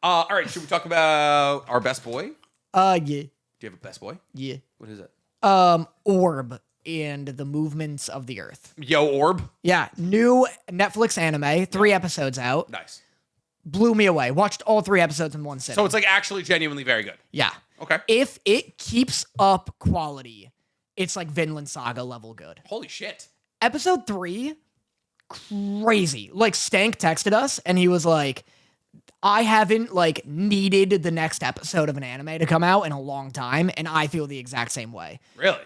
All right, should we talk about our best boy? Yeah. Do you have a best boy? Yeah. What is it? Orb and the Movements of the Earth. Yo, Orb. Yeah, new Netflix anime, 3 episodes out. Nice. Blew me away. Watched all 3 episodes in one sitting. So it's like actually genuinely very good. Yeah. Okay. If it keeps up quality, it's like Vinland Saga level good. Holy shit. Episode 3, crazy. Like, Stank texted us, and he was like, I haven't, like, needed the next episode of an anime to come out in a long time, and I feel the exact same way. Really?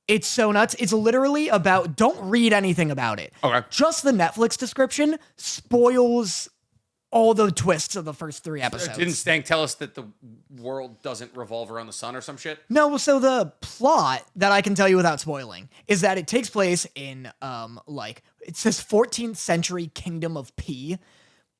It's so nuts. It's literally about, don't read anything about it. Okay. Just the Netflix description spoils all the twists of the first 3 episodes. Didn't Stank tell us that the world doesn't revolve around the sun or some shit? No, so the plot that I can tell you without spoiling is that it takes place in, like, it says 14th century Kingdom of P,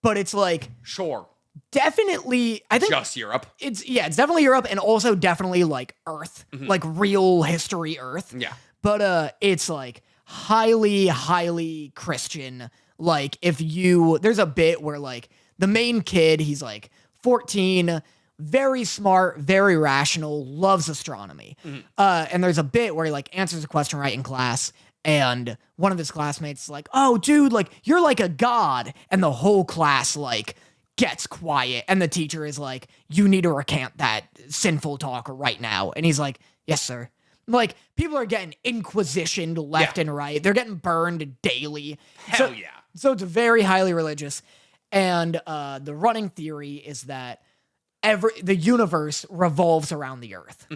but it's like... Sure. Definitely, I think... Just Europe. It's definitely Europe, and also definitely, like, Earth. Like, real history Earth. Yeah. But, it's, like, highly, highly Christian. Like, there's a bit where, like, the main kid, he's, like, 14, very smart, very rational, loves astronomy. And there's a bit where he, like, answers a question right in class, and one of his classmates is like, oh, dude, like, you're like a god. And the whole class, like, gets quiet, and the teacher is like, you need to recant that sinful talk right now. And he's like, yes, sir. Like, people are getting inquisitioned left and right. They're getting burned daily. Hell yeah. So it's very highly religious. And the running theory is that the universe revolves around the Earth.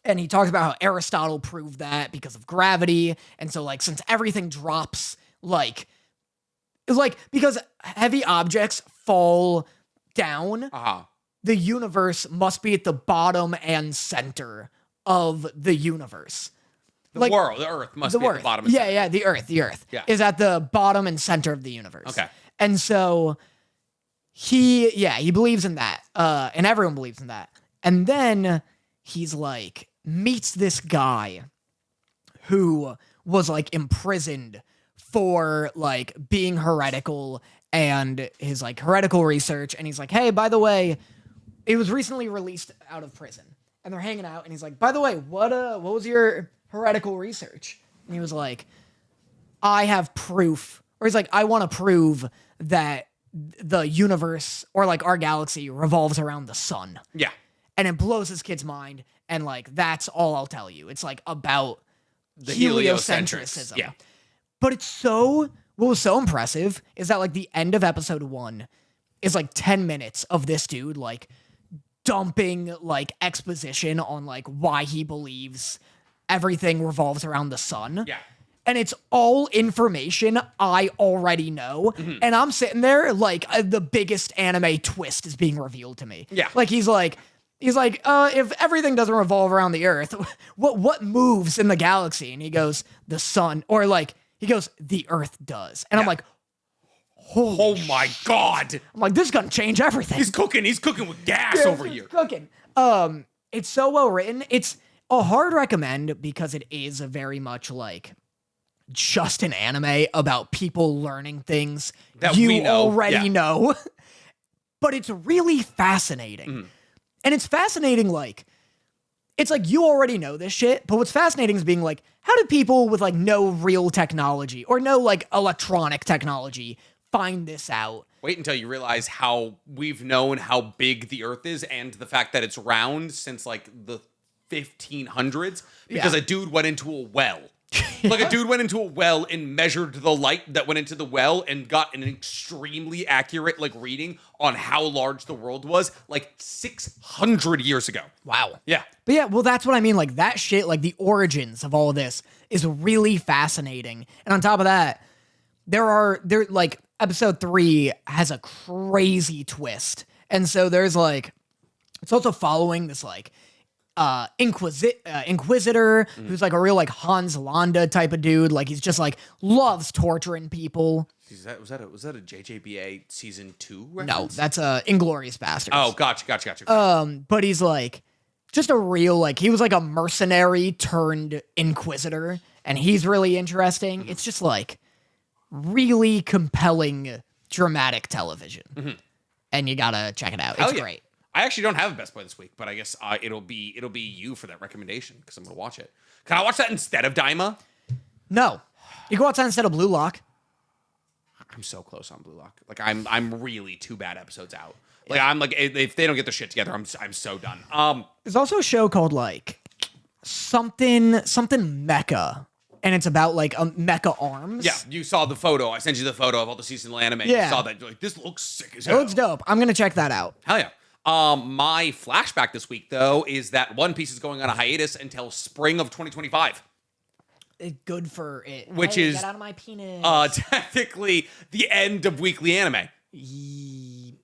And he talks about how Aristotle proved that because of gravity. And so, like, since everything drops, like, because heavy objects fall down, the universe must be at the bottom and center of the universe. The Earth must be at the bottom and center. Yeah, the Earth is at the bottom and center of the universe. Okay. And so he believes in that. And everyone believes in that. And then he's like, meets this guy who was like imprisoned for like being heretical and his like heretical research. And he's like, hey, by the way, it was recently released out of prison. And they're hanging out, and he's like, by the way, what was your heretical research? And he was like, I have proof. Or he's like, I want to prove that the universe, or like our galaxy, revolves around the sun. Yeah. And it blows this kid's mind, and like, that's all I'll tell you. It's like about The heliocentrism. Yeah. But what was so impressive is that like the end of episode 1 is like 10 minutes of this dude like dumping like exposition on like why he believes everything revolves around the sun. Yeah. And it's all information I already know. And I'm sitting there like the biggest anime twist is being revealed to me. Yeah. Like he's like, if everything doesn't revolve around the Earth, what moves in the galaxy? And he goes, the sun, or like, he goes, the Earth does. And I'm like, oh my God. I'm like, this is gonna change everything. He's cooking with gas over here. Cooking. It's so well written. It's a hard recommend because it is a very much like just an anime about people learning things that you we know. Already know. But it's really fascinating. And it's fascinating, like, it's like you already know this shit, but what's fascinating is being like, how did people with like no real technology or no like electronic technology find this out? Wait until you realize how we've known how big the Earth is and the fact that it's round since like the 1500s because a dude went into a well. Like a dude went into a well and measured the light that went into the well and got an extremely accurate like reading on how large the world was like 600 years ago. Wow. Yeah. But yeah, well, that's what I mean. Like that shit, like the origins of all of this is really fascinating. And on top of that, there like episode 3 has a crazy twist. And so there's like, it's also following this like Inquisitor, who's like a real like Hans Landa type of dude. Like he's just like loves torturing people. Was that a JJBA season 2 No, reference? that's Inglourious Basterds. Oh, gotcha. But he's like just a real like he was like a mercenary turned Inquisitor, and he's really interesting. It's just like really compelling dramatic television. and you gotta check it out. Hell It's yeah. great. I actually don't have a best boy this week, but I guess it'll be you for that recommendation because I'm gonna watch it. Can I watch that instead of Daima? No, you go outside instead of Blue Lock. I'm so close on Blue Lock. Like I'm really 2 bad episodes out. Like I'm like if they don't get their shit together, I'm so done. There's also a show called like something mecha, and it's about like a mecha arms. Yeah, you saw the photo. I sent you the photo of all the seasonal anime. Yeah. You saw that. You're like, this looks sick as It hell. looks dope. I'm gonna check that out. Hell yeah. My flashback this week though is that One Piece is going on a hiatus until spring of 2025. It's good for it. Which Hey, is, get out of my penis. Technically the end of weekly anime.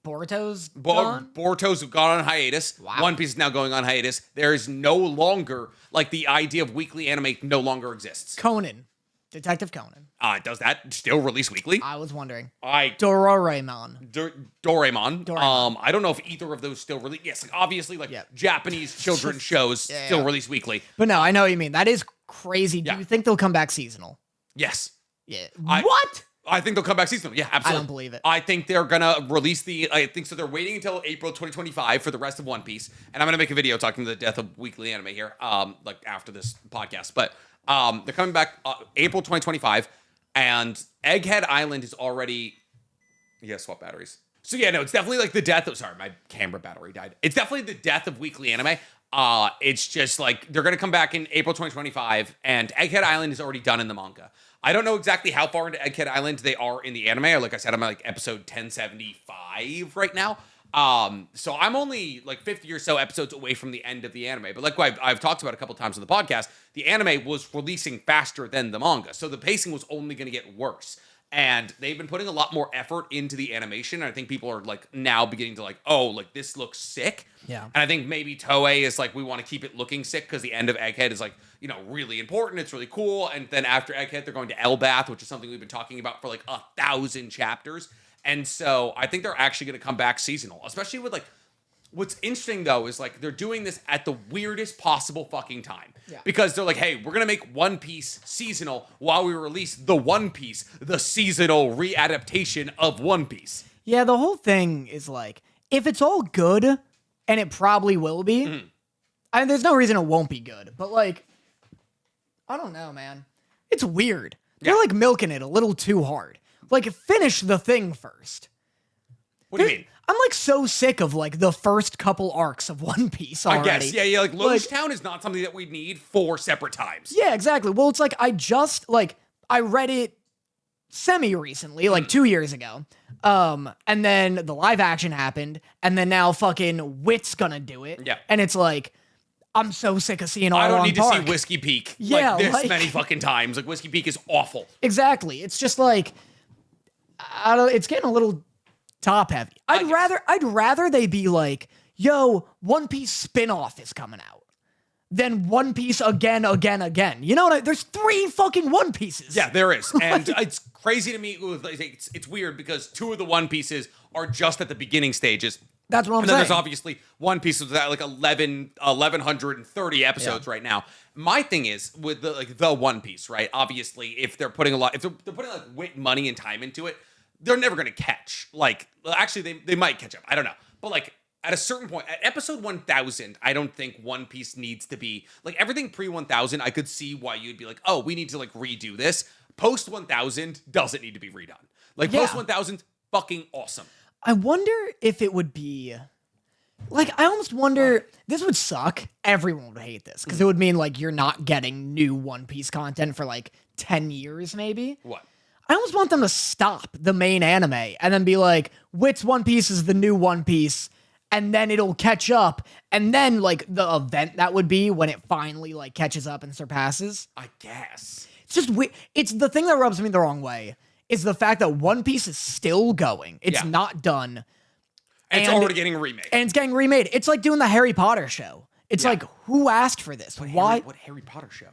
Boruto's gone? Boruto's have gone on hiatus. Wow. One Piece is now going on hiatus. There is no longer, like, the idea of weekly anime no longer exists. Conan, Detective Conan. Does that still release weekly? I was wondering. Doraemon. Doraemon. I don't know if either of those still release. Yes, like, obviously, like, Yep. Japanese children's shows still release weekly. But no, I know what you mean. That is crazy. Yeah. Do you think they'll come back seasonal? Yes. Yeah. I- What? I think they'll come back seasonal. Yeah, absolutely. I don't believe it. I think they're gonna release I think so. They're waiting until April 2025 for the rest of One Piece, and I'm gonna make a video talking to the death of weekly anime here, like after this podcast. But they're coming back April 2025, and Egghead Island is already. Yeah, swap batteries. So yeah, no, it's definitely like the death of. Sorry, my camera battery died. It's definitely the death of weekly anime. It's just like they're gonna come back in April 2025, and Egghead Island is already done in the manga. I don't know exactly how far into Egghead Island they are in the anime. Like I said, I'm at like episode 1075 right now. So I'm only like 50 or so episodes away from the end of the anime. But like I've talked about a couple times on the podcast, the anime was releasing faster than the manga. So the pacing was only going to get worse. And they've been putting a lot more effort into the animation. And I think people are like now beginning to like, oh, like this looks sick. Yeah. And I think maybe Toei is like, we want to keep it looking sick because the end of Egghead is like, you know, really important. It's really cool. And then after Egghead, they're going to Elbath, which is something we've been talking about for like 1,000 chapters. And so I think they're actually going to come back seasonal, especially with like, what's interesting though is like they're doing this at the weirdest possible fucking time. Yeah. Because they're like, hey, we're gonna make One Piece seasonal while we release the One Piece, the seasonal readaptation of One Piece. Yeah, the whole thing is like, if it's all good, and it probably will be, I mean, there's no reason it won't be good. But like, I don't know, man. It's weird. They're like milking it a little too hard. Like, finish the thing first. What do you mean? I'm like so sick of like the first couple arcs of One Piece already. I guess, yeah, like Loge Town is not something that we need 4 separate times. Yeah, exactly. Well, it's like I read it semi-recently, like 2 years ago. And then the live action happened, and then now fucking Wit's gonna do it. Yeah. And it's like, I'm so sick of seeing all I don't on need to Park. see Whiskey Peak Yeah, like this like- many fucking times. Like Whiskey Peak is awful. Exactly. It's just like, it's getting a little top heavy. I'd rather they be like, yo, One Piece spin-off is coming out than One Piece again. You know what? There's 3 fucking One Pieces. Yeah, there is. And it's crazy to me. It's weird because 2 of the One Pieces are just at the beginning stages. That's what I'm And then saying. there's obviously One Piece with that like 1130 episodes right now. My thing is with the One Piece, right? Obviously, if they're putting if they're putting like wit, money, and time into it, they're never gonna catch. Like, actually, they might catch up. I don't know, but like at a certain point, at episode 1000, I don't think One Piece needs to be like everything pre 1000. I could see why you'd be like, oh, we need to like redo this. Post 1000 doesn't need to be redone. Like post 1000, fucking awesome. I wonder if it would be like, I almost wonder, this would suck. Everyone would hate this because it would mean like you're not getting new One Piece content for like 10 years, maybe. What? I almost want them to stop the main anime and then be like, Wit's One Piece is the new One Piece, and then it'll catch up, and then like the event that would be when it finally like catches up and surpasses. I guess. It's just it's the thing that rubs me the wrong way is the fact that One Piece is still going. It's not done. And it's already getting remade. And it's getting remade. It's like doing the Harry Potter show. It's like, who asked for this? Why? What Harry Potter show?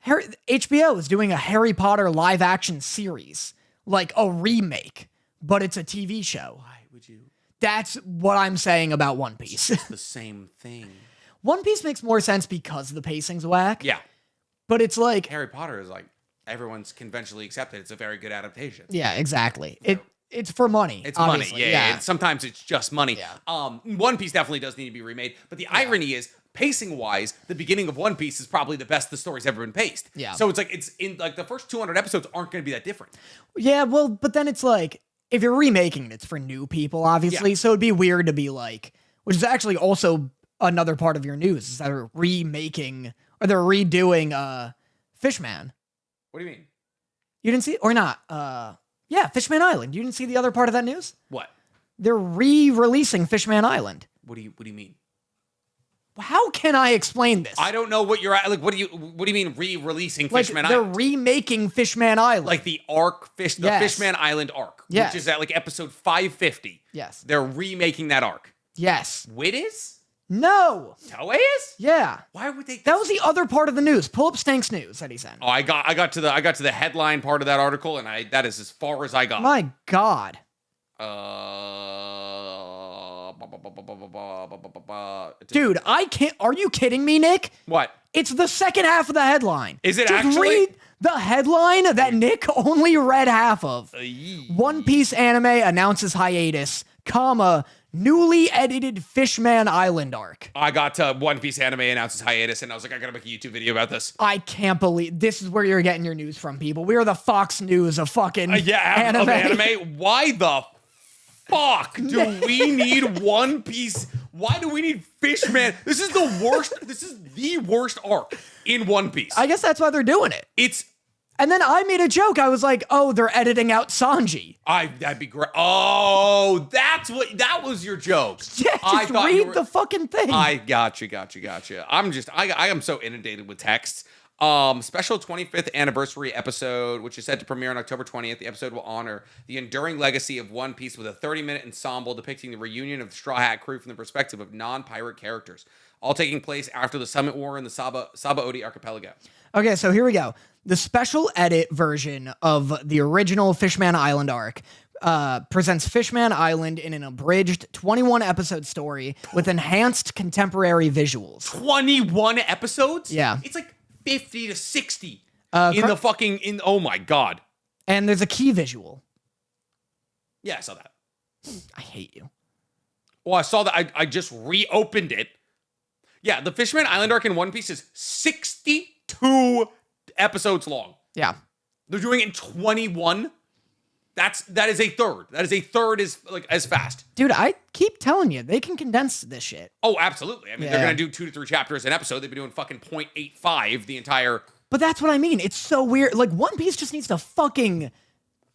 HBO is doing a Harry Potter live action series, like a remake, but it's a TV show. Why would you? That's what I'm saying about One Piece. It's the same thing. One Piece makes more sense because the pacing's whack. Yeah. But it's like, Harry Potter is like everyone's conventionally accepted. It's a very good adaptation. yeah, exactly. It's for money. It's obviously. money, yeah. And sometimes it's just money. Yeah. One Piece definitely does need to be remade, but the irony is, pacing-wise, the beginning of One Piece is probably the best the story's ever been paced. Yeah. So it's in like the first 200 episodes aren't going to be that different. Yeah, well, but then it's like, if you're remaking it, it's for new people, obviously. So it'd be weird to be like, which is actually also another part of your news, is that they're remaking, or they're redoing Fishman. What do you mean? You didn't see, or not? Yeah, Fishman Island. You didn't see the other part of that news? What? They're re-releasing Fishman Island. What do you mean? How can I explain this? I don't know what you're at. Like, what do you mean re-releasing Fishman they're Island? remaking Fishman Island. Like the arc, the Fishman Island arc, Yes. which is at like episode 550. Yes. They're remaking that arc. Yes. Wit is? No. Toei is? Yeah. Why would they? That was the other part of the news. Pull up Stank's news that he sent. Oh, I got to the headline part of that article, and that is as far as I got. My God. Dude, I can't. Are you kidding me, Nick? What? It's the second half of the headline. Is it Just actually? read the headline that Nick only read half of. One Piece anime announces hiatus, newly edited Fishman Island arc. I got to One Piece anime announces hiatus, and I was like, I gotta make a YouTube video about this. I can't believe this is where you're getting your news from, people. We are the Fox News of fucking anime. Of anime. Why the fuck do we need One Piece? Why do we need Fishman? This is the worst. This is the worst arc in One Piece. I guess that's why they're doing it. And then I made a joke. I was like, "Oh, they're editing out Sanji." That'd be great. Oh, that was your joke. Yeah, just read the fucking thing. I gotcha. I am so inundated with texts. Special 25th anniversary episode, which is set to premiere on October 20th. The episode will honor the enduring legacy of One Piece with a 30-minute ensemble depicting the reunion of the Straw Hat crew from the perspective of non-pirate characters, all taking place after the Summit War in the Sabaody Archipelago. Okay, so here we go. The special edit version of the original Fishman Island arc presents Fishman Island in an abridged 21-episode story with enhanced contemporary visuals. 21 episodes? Yeah. It's like 50 to 60 oh my God. And there's a key visual. Yeah, I saw that. I hate you. Well, I saw that. I just reopened it. Yeah, the Fishman Island arc in One Piece is 62 episodes long. Yeah. They're doing it in 21. That is a third. That is a third as fast. Dude, I keep telling you, they can condense this shit. Oh, absolutely. I mean, they're going to do 2 to 3 chapters an episode. They've been doing fucking 0.85 the entire... But that's what I mean. It's so weird. Like, One Piece just needs to fucking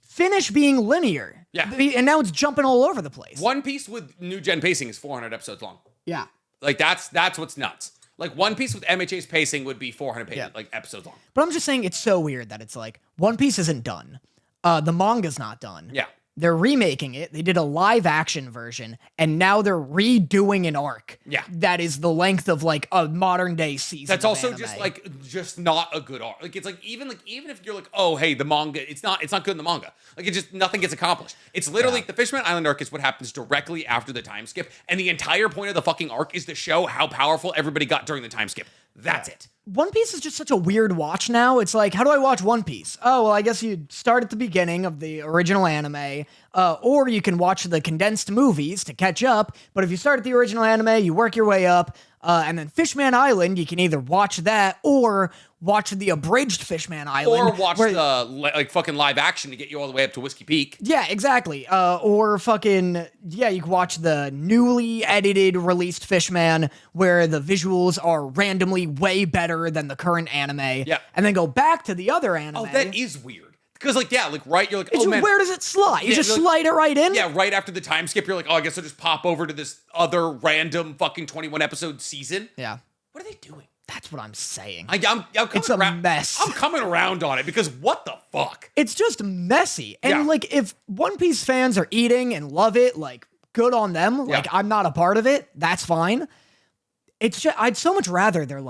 finish being linear. Yeah. And now it's jumping all over the place. One Piece with new gen pacing is 400 episodes long. Yeah. Like, that's what's nuts. Like, One Piece with MHA's pacing would be 400 pages, episodes long. But I'm just saying it's so weird that it's like, One Piece isn't done. The manga's not done. Yeah. They're remaking it. They did a live action version, and now they're redoing an arc. Yeah. That is the length of like a modern day season. That's of also anime. just not a good arc. Like, it's like even if you're like, oh hey, the manga, it's not good in the manga. Like, it just nothing gets accomplished. It's literally the Fishman Island arc is what happens directly after the time skip, and the entire point of the fucking arc is to show how powerful everybody got during the time skip. That's it. One Piece is just such a weird watch now. It's like, how do I watch One Piece? Oh, well, I guess you start at the beginning of the original anime, or you can watch the condensed movies to catch up. But if you start at the original anime, you work your way up, and then Fishman Island, you can either watch that or watch the abridged Fishman Island. Or watch the fucking live action to get you all the way up to Whiskey Peak. Yeah, exactly. Or fucking, yeah, you can watch the newly edited released Fishman where the visuals are randomly way better than the current anime. Yeah. And then go back to the other anime. Oh, that is weird. Because, you're like, It's oh, man. Where does it slide? You just slide it right in? Yeah, right after the time skip, you're like, oh, I guess I'll just pop over to this other random fucking 21 episode season. Yeah. What are they doing? That's what I'm saying. I'm coming It's a around, mess. I'm coming around on it because what the fuck? It's just messy. And, Yeah. if One Piece fans are eating and love it, good on them. Yeah. I'm not a part of it. That's fine. It's just, I'd so much rather they're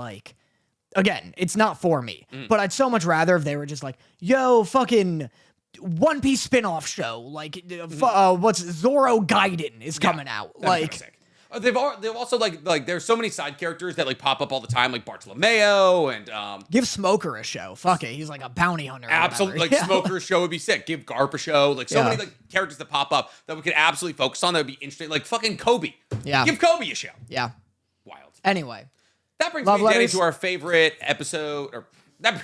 again, it's not for me, but I'd so much rather if they were just yo, fucking One Piece spin-off show. What's Zoro Gaiden is coming out. That'd be sick. They've also like there's so many side characters that like pop up all the time, like Bartolomeo and Give Smoker a show. Fuck it. He's like a bounty hunter. absolutely like Smoker's show would be sick. Give Garp a show. Like so many like characters that pop up that we could absolutely focus on that would be interesting. Like fucking Kobe. Yeah. Give Kobe a show. Yeah. Wild. Anyway. That brings me, Danny, to our favorite episode, or that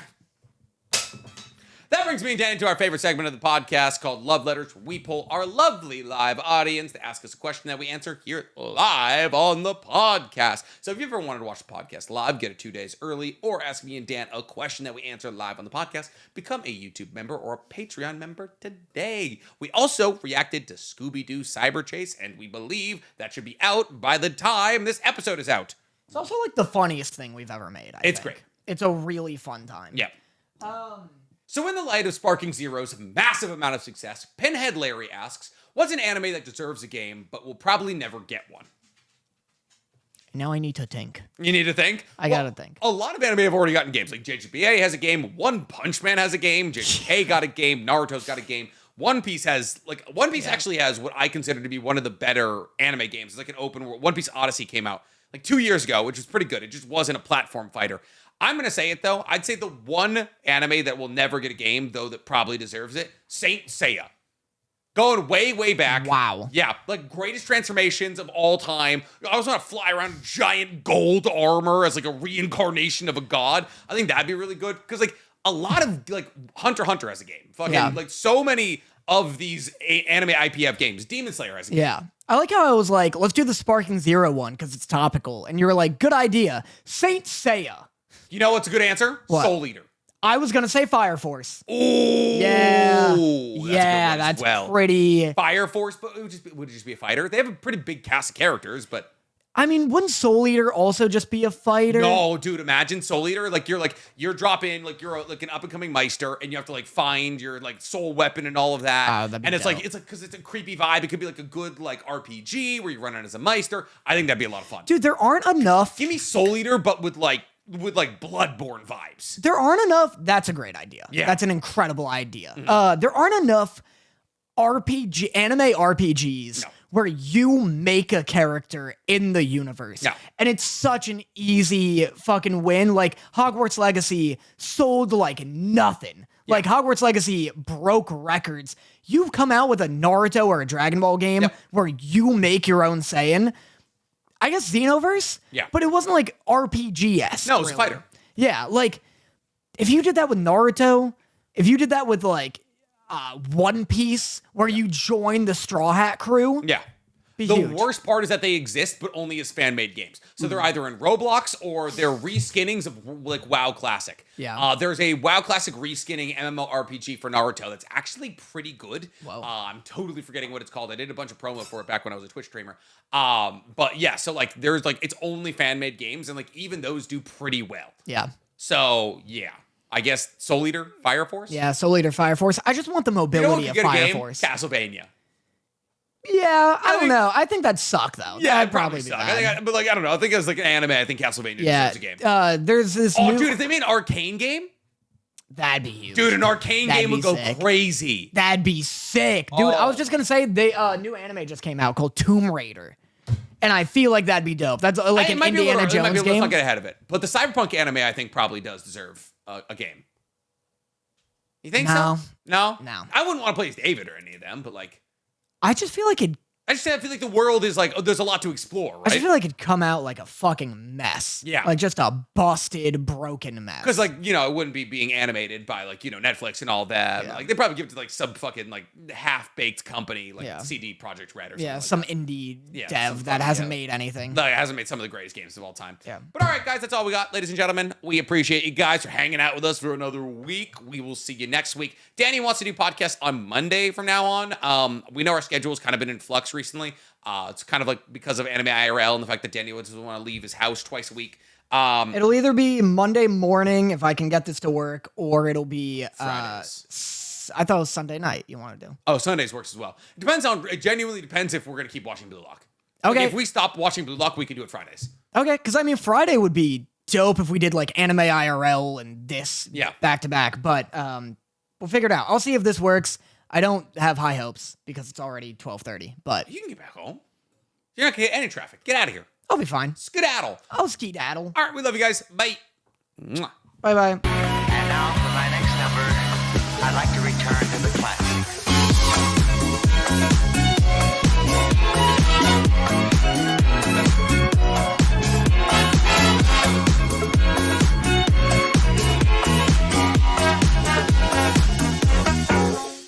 brings me, Danny, to our favorite segment of the podcast called Love Letters, where we poll our lovely live audience to ask us a question that we answer here live on the podcast. So if you ever wanted to watch the podcast live, get it 2 days early, or ask me and Dan a question that we answer live on the podcast, become a YouTube member or a Patreon member today. We also reacted to Scooby-Doo Cyber Chase, and we believe that should be out by the time this episode is out. It's also like the funniest thing we've ever made. I think. Great. It's a really fun time. Yeah. So in the light of Sparking Zero's massive amount of success, Pinhead Larry asks, what's an anime that deserves a game, but will probably never get one? Now I need to think. You need to think? I gotta think. A lot of anime have already gotten games. Like JGBA has a game, One Punch Man has a game, JGK got a game, Naruto's got a game. One Piece actually has what I consider to be one of the better anime games. It's like an open world. One Piece Odyssey came out like 2 years ago, which was pretty good. It just wasn't a platform fighter. I'm going to say it, though. I'd say the one anime that will never get a game, though, that probably deserves it, Saint Seiya. Going way, way back. Wow. Yeah, like greatest transformations of all time. I was want to fly around in giant gold armor as like a reincarnation of a god. I think that'd be really good. Because like a lot of like Hunter x Hunter has a game. Fucking like so many of these anime IPF games. Demon Slayer has a game. Yeah. I like how I was like, let's do the Sparking Zero one because it's topical. And you were like, good idea. Saint Seiya. You know what's a good answer? What? Soul Eater. I was going to say Fire Force. Ooh. Yeah. That's pretty. Fire Force, but would it just be a fighter? They have a pretty big cast of characters, but. I mean, wouldn't Soul Eater also just be a fighter? No, dude, imagine Soul Eater. You're dropping, you're like an up and coming Meister, and you have to like find your like soul weapon and all of that. Oh, that'd be and it's dope. like, because it's a creepy vibe. It could be like a good like RPG where you run it as a Meister. I think that'd be a lot of fun. Dude, there aren't enough. Give me Soul Eater, but with Bloodborne vibes. There aren't enough. That's a great idea. Yeah. That's an incredible idea. There aren't enough anime RPGs where you make a character in the universe. No. And it's such an easy fucking win. Like Hogwarts Legacy sold like nothing. Yeah. Like Hogwarts Legacy broke records. You've come out with a Naruto or a Dragon Ball game where you make your own Saiyan. I guess Xenoverse? Yeah. But it wasn't like RPG-esque. No, it was a fighter. Yeah, like if you did that with Naruto, if you did that with like One Piece, where you join the Straw Hat crew. Yeah. The huge. worst part is that they exist, but only as fan-made games. So they're either in Roblox or they're reskinnings of like WoW Classic. Yeah. There's a WoW Classic reskinning MMORPG for Naruto that's actually pretty good. Whoa. I'm totally forgetting what it's called. I did a bunch of promo for it back when I was a Twitch streamer. But yeah, so like there's like it's only fan-made games, and like even those do pretty well. Yeah. So yeah. I guess Soul Eater, Fire Force? Yeah, Soul Eater, Fire Force. I just want the You know mobility what of could get a Fire game? Force. Castlevania. Yeah, I don't think- know. I think that'd suck though. Yeah, That'd it'd probably be suck. bad. But like I don't know. I think as like an anime, I think Castlevania Yeah, deserves a game. there's this Oh, new... dude, if they made an arcane game, That'd be huge. dude, an arcane That'd game be would go sick. crazy. That'd be sick. Dude, I was Oh. just gonna say, new anime just came out called Tomb Raider. And I feel like that'd be dope. That's like It an might be a little- Indiana it might be Jones a little game. fucking ahead of it. But the Cyberpunk anime, I think, probably does deserve a game. You think No. so? No? No. I wouldn't want to play as David or any of them, but like, I just feel like I feel like the world is like, there's a lot to explore, I just right? feel like it'd come out like a fucking mess. Yeah. Like just a busted, broken mess. Because like, it wouldn't be being animated by like, Netflix and all that. Yeah. Like they probably give it to like some fucking like half-baked company like Yeah. CD Projekt Red or something. yeah, like some that. indie Yeah, dev some that fucking- hasn't yeah. made anything. No, it hasn't made some of the greatest games of all time. Yeah. But all right, guys, that's all we got. Ladies and gentlemen, we appreciate you guys for hanging out with us for another week. We will see you next week. Danny wants to do podcasts on Monday from now on. We know our schedule's kind of been in flux recently. It's kind of like because of Anime IRL and the fact that Danny doesn't want to leave his house twice a week. It'll either be Monday morning if I can get this to work, or it'll be Fridays. I thought it was Sunday night you want to do. Oh, Sundays works as well. It genuinely depends if we're going to keep watching Blue Lock. Okay. Like, if we stop watching Blue Lock, we can do it Fridays. Okay, because I mean Friday would be dope if we did like Anime IRL and this back to back, but we'll figure it out. I'll see if this works. I don't have high hopes because it's already 12:30, but You can get back home. You're not gonna get any traffic. Get out of here. I'll be fine. Skedaddle. I'll skedaddle. All right, we love you guys. Bye. Mwah. Bye bye. And now for my next number, I'd like to return to the classics.